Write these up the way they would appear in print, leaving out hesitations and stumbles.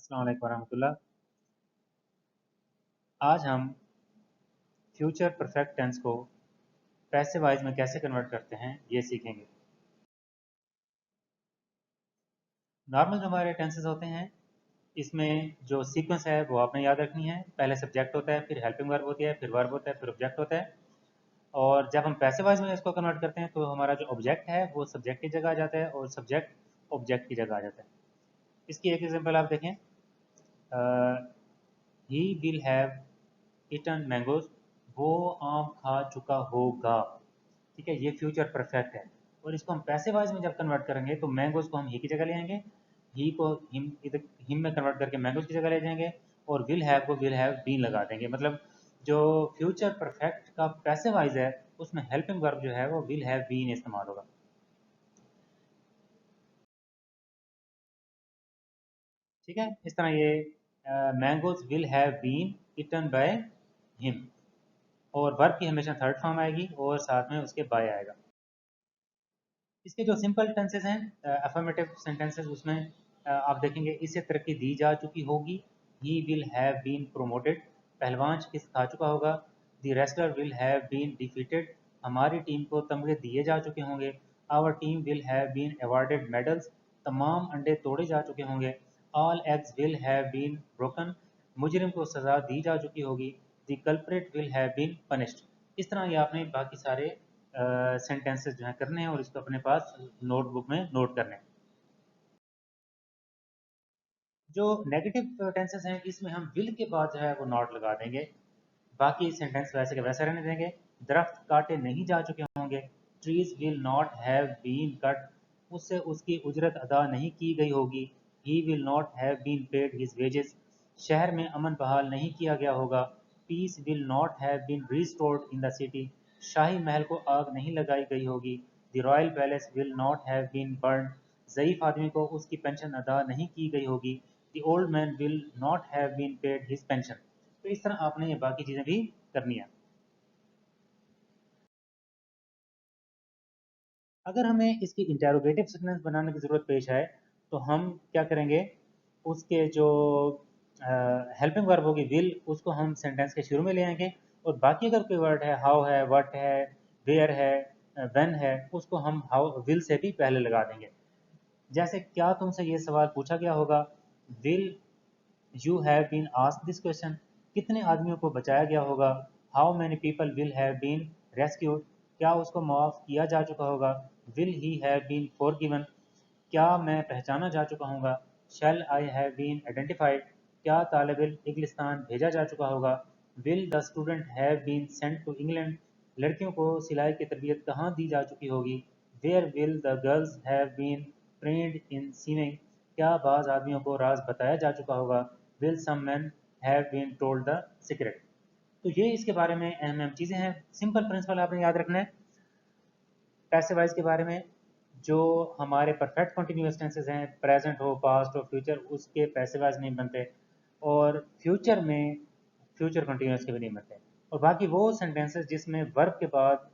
अस्सलाम वालेकुम वरहमतुल्लाह। आज हम फ्यूचर परफेक्ट टेंस को पैसिव वॉइस में कैसे कन्वर्ट करते हैं ये सीखेंगे। नॉर्मल जो हमारे टेंसेस होते हैं इसमें जो सीक्वेंस है वो आपने याद रखनी है। पहले सब्जेक्ट होता है, फिर हेल्पिंग वर्ब होती है, फिर वर्ब होता है, फिर ऑब्जेक्ट होता है। और जब हम पैसिव वॉइस में इसको कन्वर्ट करते हैं तो हमारा जो ऑब्जेक्ट है वो सब्जेक्ट की जगह आ जाता है और सब्जेक्ट ऑब्जेक्ट की जगह आ जाता है। इसकी एक एग्जांपल आप देखें, he will have eaten mangoes, वो आम खा चुका होगा। ठीक है, ये फ्यूचर परफेक्ट है। और इसको हम पैसिव वॉइस में जब कन्वर्ट करेंगे तो मैंगोज को हम ही की जगह ले आएंगे, ही को हिम इधर हिम में कन्वर्ट करके मैंगोज की जगह ले जाएंगे और विल हैव को विल हैव बीन लगा देंगे। मतलब जो फ्यूचर परफेक्ट का पैसिव वॉइस है उसमें हेल्पिंग वर्ब जो है वो विल हैव बीन इस्तेमाल होगा। ठीक है, इस तरह ये mangoes will have been eaten by him, और वर्ब की हमेशा थर्ड फॉर्म आएगी और साथ में उसके बाय आएगा। इसके जो सिंपल टेंसेस हैं अफर्मेटिव सेंटेंसेस, उसमें आप देखेंगे इसे तरक्की दी जा चुकी होगी, he will have been promoted, पहलवान शिकस्त खा चुका होगा, the wrestler will have been defeated, हमारी टीम को तमगे दिए जा चुके होंगे, our team will have been awarded medals, तमाम अंडे तोड़े जा चुके होंगे, all eggs will have been broken, मुजरिम को सज़ा दी जा चुकी होगी, the culprit will have been punished. इस तरह ये आपने बाकी सारे सेंटेंसेस जो है करने हैं और इसको अपने पास नोटबुक में नोट करने हैं। जो नेगेटिव टेंसेस हैं इसमें हम विल के बाद जो है वो नॉट लगा देंगे, बाकी सेंटेंस वैसे के वैसे रहने देंगे। दरख्त काटे नहीं जा चुके होंगे, trees will not have been cut, उससे उसकी उजरत अदा नहीं की गई होगी, he will not have been paid his wages, शहर में अमन बहाल नहीं किया गया होगा, peace will not have been restored in the city, शाही महल को आग नहीं लगाई गई होगी, the royal palace will not have been burn, ज़ईफ आदमी को उसकी पेंशन अदा नहीं की गई होगी, the old man will not have been paid his pension. तो इस तरह आपने ये बाकी चीज़ें भी करनी है। अगर हमें इसकी इंटेरोगेटिव सेंटेंस बनाने की ज़रूरत पेश आए तो हम क्या करेंगे, उसके जो हेल्पिंग वर्ब होगी विल, उसको हम सेंटेंस के शुरू में ले आएंगे और बाकी अगर कोई वर्ड है, हाउ है, व्हाट है, वेयर है, व्हेन है, उसको हम हाउ विल से भी पहले लगा देंगे। जैसे क्या तुमसे ये सवाल पूछा गया होगा, will you have been asked this question, कितने आदमियों को बचाया गया होगा, how many people will have been rescued, क्या उसको माफ़ किया जा चुका होगा, will he have been forgiven, क्या मैं पहचाना जा चुका हूँगा, shall I have been identified, क्या तालिब इल्म इंग्लिस्तान भेजा जा चुका होगा, will the student have been sent to England, लड़कियों को सिलाई की तरबियत कहाँ दी जा चुकी होगी, where will the girls have been trained in sewing, क्या बाज़ आदमियों को राज बताया जा चुका होगा, will some man have been told the secret. तो ये इसके बारे में अहम अहम चीज़ें हैं। सिंपल प्रिंसिपल आपने याद रखना है पैसिव वॉइस के बारे में। जो हमारे परफेक्ट कंटिन्यूअस टेंसेस हैं, प्रेजेंट हो, पास्ट हो, फ्यूचर, उसके पैसिव वॉइस नहीं बनते, और फ्यूचर में फ्यूचर कंटिन्यूअस के भी नहीं बनते। और बाकी वो सेंटेंसेस जिसमें वर्ब के बाद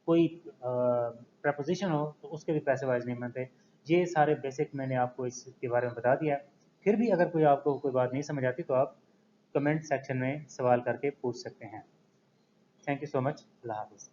कोई प्रपोजिशन हो तो उसके भी पैसिव वॉइस नहीं बनते। ये सारे बेसिक मैंने आपको इसके बारे में बता दिया। फिर भी अगर कोई आपको कोई बात नहीं समझ आती तो आप कमेंट सेक्शन में सवाल करके पूछ सकते हैं। Thank you so much. अल्लाह हाफिज़।